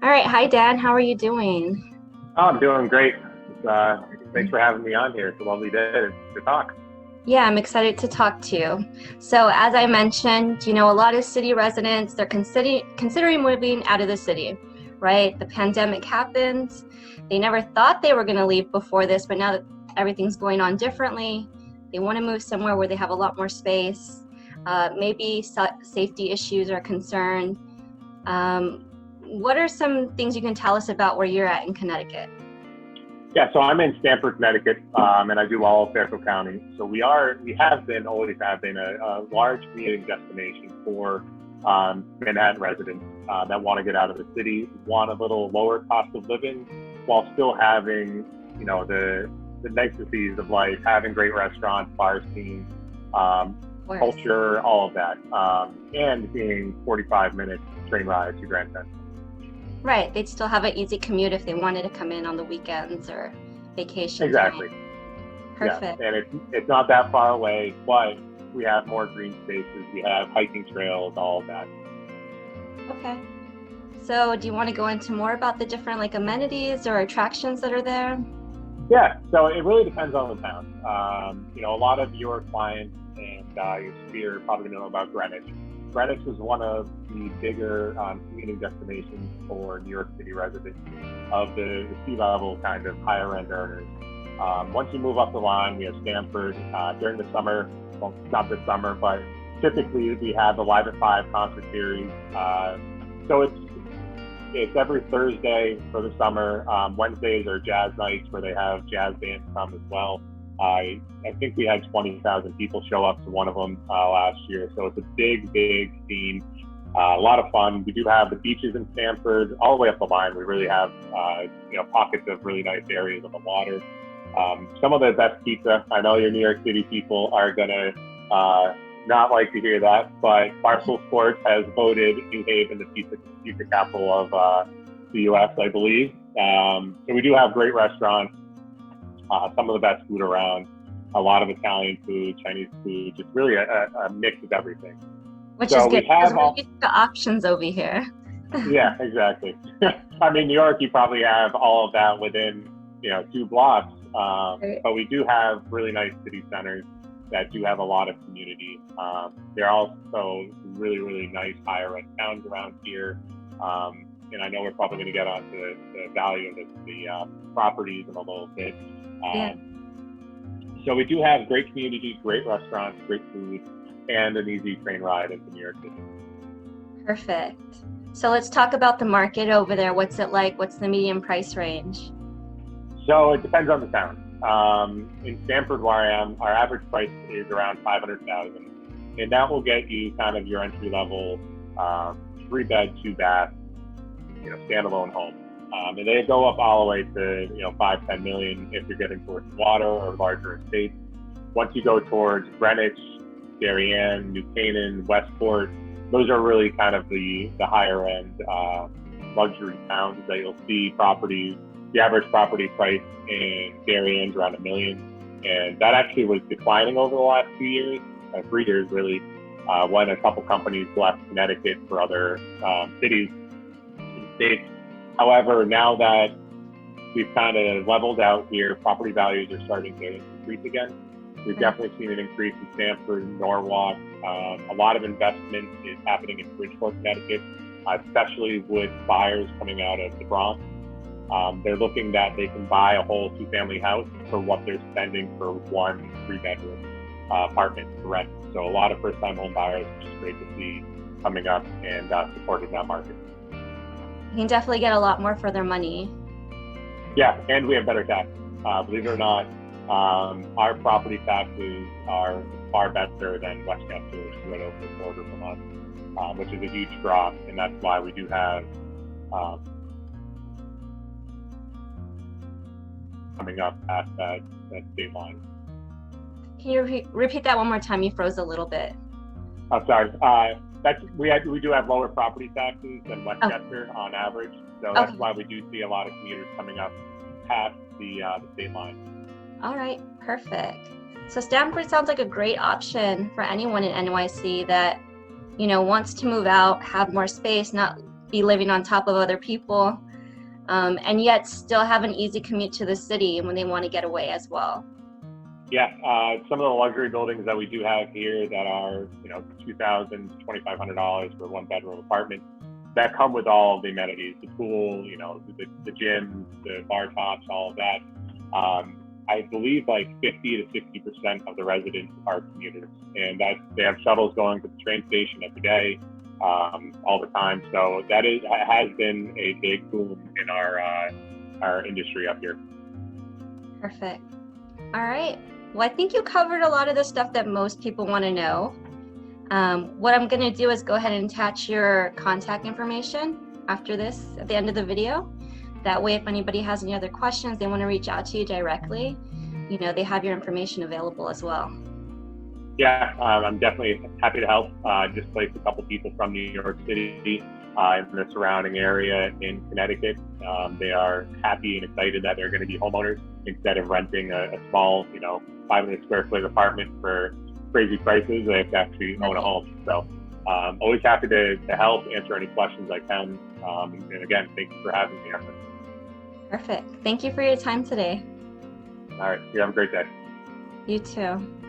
All right. Hi, Dan. How are you doing? Oh, I'm doing great. Thanks for having me on here. It's a lovely day to talk. Yeah, I'm excited to talk to you. So, as I mentioned, a lot of city residents, they're considering moving out of the city, right? The pandemic happened. They never thought they were going to leave before this, but now that everything's going on differently, they want to move somewhere where they have a lot more space. Maybe safety issues are concerned. What are some things you can tell us about where you're at in Connecticut? Yeah, so I'm in Stamford, Connecticut, and I do all of Fairfield County. So always have been a large commuting destination for Manhattan residents that want to get out of the city, want a little lower cost of living, while still having, the niceties of life, having great restaurants, bar scene, Of course. culture, all of that, and being 45 minutes train ride to Grand Central. Right, they'd still have an easy commute if they wanted to come in on the weekends or vacation Exactly. time. Yeah, Perfect. and it's not that far away, but we have more green spaces. We have hiking trails, all of that. Okay. So do you want to go into more about the different amenities or attractions that are there? Yeah, so it really depends on the town. A lot of your clients and your sphere probably know about Greenwich. Greenwich was one of the bigger commuting destinations for New York City residents of the C-level kind of higher end earners. Once you move up the line, we have Stamford during the summer. Well, not this summer, but typically we have the Live at Five concert series. So it's every Thursday for the summer. Wednesdays are jazz nights where they have jazz bands come as well. I think we had 20,000 people show up to one of them last year. So it's a big, big scene. A lot of fun. We do have the beaches in Stamford all the way up the line. We really have pockets of really nice areas on the water. Some of the best pizza. I know your New York City people are gonna not like to hear that, but Barstool Sports has voted New Haven the pizza capital of the U.S., I believe. So we do have great restaurants, some of the best food around, a lot of Italian food, Chinese food, just really a mix of everything. Which is So we good because have we're all, used to options over here. yeah, exactly. I mean, New York, you probably have all of that within, 2 blocks. Right. But we do have really nice city centers that do have a lot of community. There are also really, really nice higher end towns around here. And I know we're probably going to get onto the value of the properties in a little bit. Yeah. So we do have great community, great restaurants, great food, and an easy train ride into New York City. Perfect. So let's talk about the market over there. What's it like? What's the median price range? So it depends on the town. In Stamford, where I am, our average price is around 500,000, and that will get you kind of your entry level, 3-bed, 2-bath, standalone home. And they go up all the way to 5-10 million if you're getting towards water or larger estates. Once you go towards Greenwich, Darien, New Canaan, Westport, those are really kind of the higher end luxury towns that you'll see properties. The average property price in Darien is around $1 million, and that actually was declining over the last 2 years, 3 years really, when a couple companies left Connecticut for other cities and states. However, now that we've kind of leveled out here, property values are starting to increase again. We've definitely seen an increase in Stamford, Norwalk. A lot of investment is happening in Bridgeport, Connecticut, especially with buyers coming out of the Bronx. They're looking that they can buy a whole 2-family house for what they're spending for 1 3-bedroom apartment to rent. So a lot of first-time home buyers, which is great to see coming up and supporting that market. You can definitely get a lot more for their money. Yeah, and we have better taxes. Believe it or not, our property taxes are far better than Westchester, which is right over the border from us, which is a huge drop, and that's why we do have coming up past that state line. Can you repeat that one more time? You froze a little bit. I'm sorry. We do have lower property taxes than Westchester on average, so that's why we do see a lot of commuters coming up past the state line. All right, perfect. So Stamford sounds like a great option for anyone in NYC that wants to move out, have more space, not be living on top of other people, and yet still have an easy commute to the city when they want to get away as well. Yeah, some of the luxury buildings that we do have here that are, $2,000 to $2,500 for a one-bedroom apartment, that come with all the amenities, the pool, the gym, the bar tops, all of that. I believe like 50 to 60% of the residents are commuters, and they have shuttles going to the train station every day, all the time. So that has been a big boom in our industry up here. Perfect. All right. Well, I think you covered a lot of the stuff that most people want to know. What I'm going to do is go ahead and attach your contact information after this at the end of the video. That way, if anybody has any other questions, they want to reach out to you directly, they have your information available as well. Yeah, I'm definitely happy to help. Just placed a couple people from New York City in the surrounding area in Connecticut. They are happy and excited that they're going to be homeowners instead of renting a small, 500 square foot apartment for crazy prices. They have to actually own a home. So always happy to help, answer any questions I can. And again, thank you for having me. Perfect. Thank you for your time today. All right. You have a great day. You too.